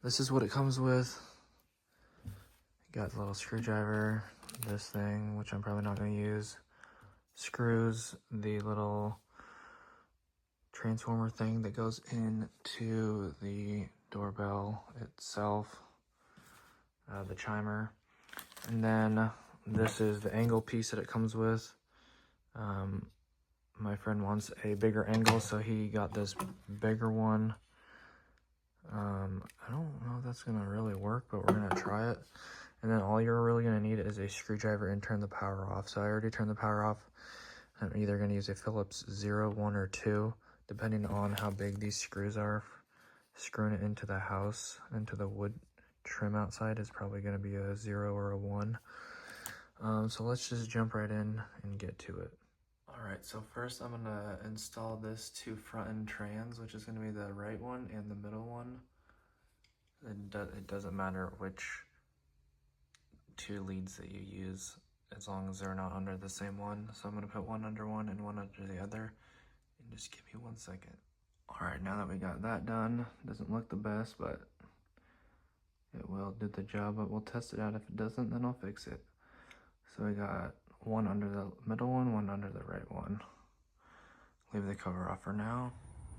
this is what it comes with. Got the little screwdriver, this thing, which I'm probably not going to use. Screws, the little transformer thing that goes into the doorbell itself, the chimer. And then this is the angle piece that it comes with. My friend wants a bigger angle, so he got this bigger one. I don't know if that's gonna really work, but we're gonna try it. And then all you're really gonna need is a screwdriver and turn the power off. So I already turned the power off. I'm either gonna use a Phillips 0, 1, or 2, depending on how big these screws are. Screwing it into the house, into the wood trim outside is probably gonna be a 0 or a 1. So let's just jump right in and get to it. Alright, so first I'm gonna install this two front end trans, which is gonna be the right one and the middle one. It doesn't matter which two leads that you use, as long as they're not under the same one. So I'm gonna put one under one and one under the other. And just give me 1 second. Alright, now that we got that done, doesn't look the best, but it will do the job. But we'll test it out. If it doesn't, then I'll fix it. So we got one under the middle one under the right one. Leave the cover off for now.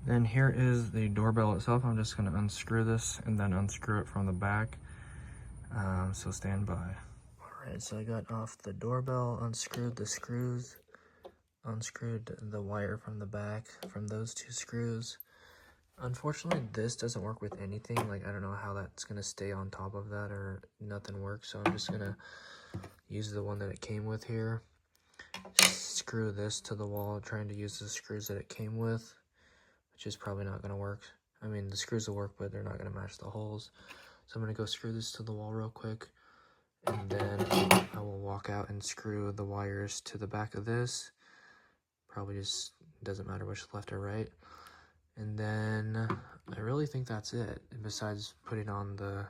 Then here is the doorbell itself. I'm just going to unscrew this and then unscrew it from the back. So stand by. Alright, so I got off the doorbell, unscrewed the screws, unscrewed the wire from the back from those two screws. Unfortunately, this doesn't work with anything. Like, I don't know how that's going to stay on top of that, or nothing works. So I'm just going to use the one that it came with here. Screw this to the wall, trying to use the screws that it came with, which is probably not going to work. I mean, the screws will work, but they're not going to match the holes. So I'm going to go screw this to the wall real quick, and then I will walk out and screw the wires to the back of this. Probably just doesn't matter which, left or right. And then I really think that's it, besides putting on the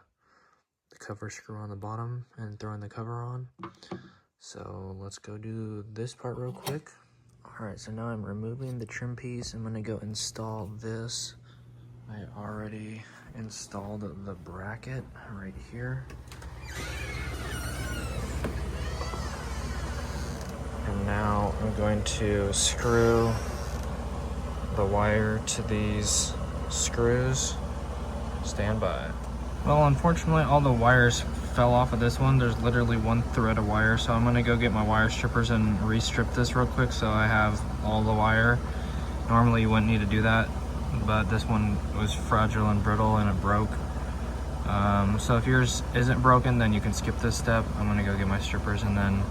cover screw on the bottom and throwing the cover on. So let's go do this part real quick. Alright, so now I'm removing the trim piece. I'm gonna go install this. I already installed the bracket right here. And now I'm going to screw the wire to these screws. Stand by. Well, unfortunately, all the wires fell off of this one. There's literally one thread of wire, so I'm gonna go get my wire strippers and re-strip this real quick so I have all the wire. Normally you wouldn't need to do that, but this one was fragile and brittle and it broke. So if yours isn't broken, then you can skip this step. I'm gonna go get my strippers and then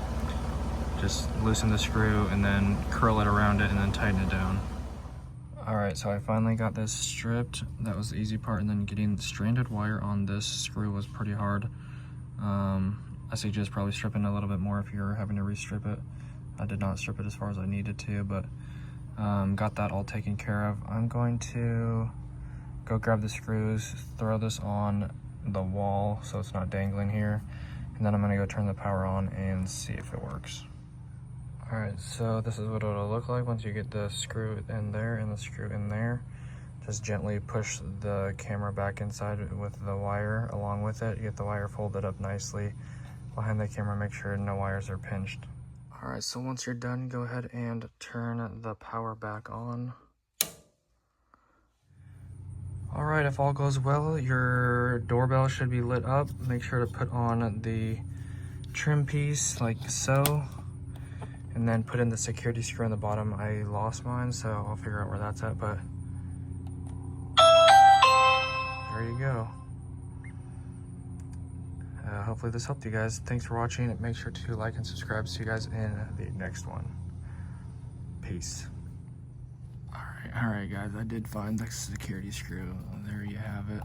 just loosen the screw and then curl it around it and then tighten it down. Alright, so I finally got this stripped. That was the easy part, and then getting the stranded wire on this screw was pretty hard. I suggest probably stripping a little bit more if you're having to re-strip it. I did not strip it as far as I needed to, but got that all taken care of. I'm going to go grab the screws, throw this on the wall so it's not dangling here, and then I'm going to go turn the power on and see if it works. Alright, so this is what it'll look like once you get the screw in there and the screw in there. Just gently push the camera back inside with the wire along with it. You get the wire folded up nicely behind the camera, make sure no wires are pinched. Alright, so once you're done, go ahead and turn the power back on. Alright, if all goes well, your doorbell should be lit up. Make sure to put on the trim piece like so, and then put in the security screw on the bottom. I lost mine, so I'll figure out where that's at, but there you go. Hopefully this helped you guys. Thanks for watching. Make sure to like and subscribe. See you guys in the next one. Peace. All right, guys, I did find the security screw. There you have it.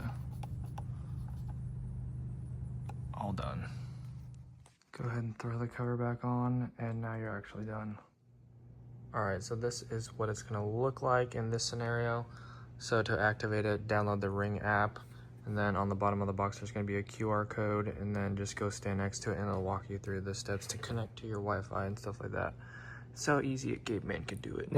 All done. Go ahead and throw the cover back on, and now you're actually done. All right, so this is what it's gonna look like in this scenario. So to activate it, download the Ring app, and then on the bottom of the box, there's gonna be a QR code, and then just go stand next to it, and it'll walk you through the steps to connect to your Wi-Fi and stuff like that. So easy a caveman could do it.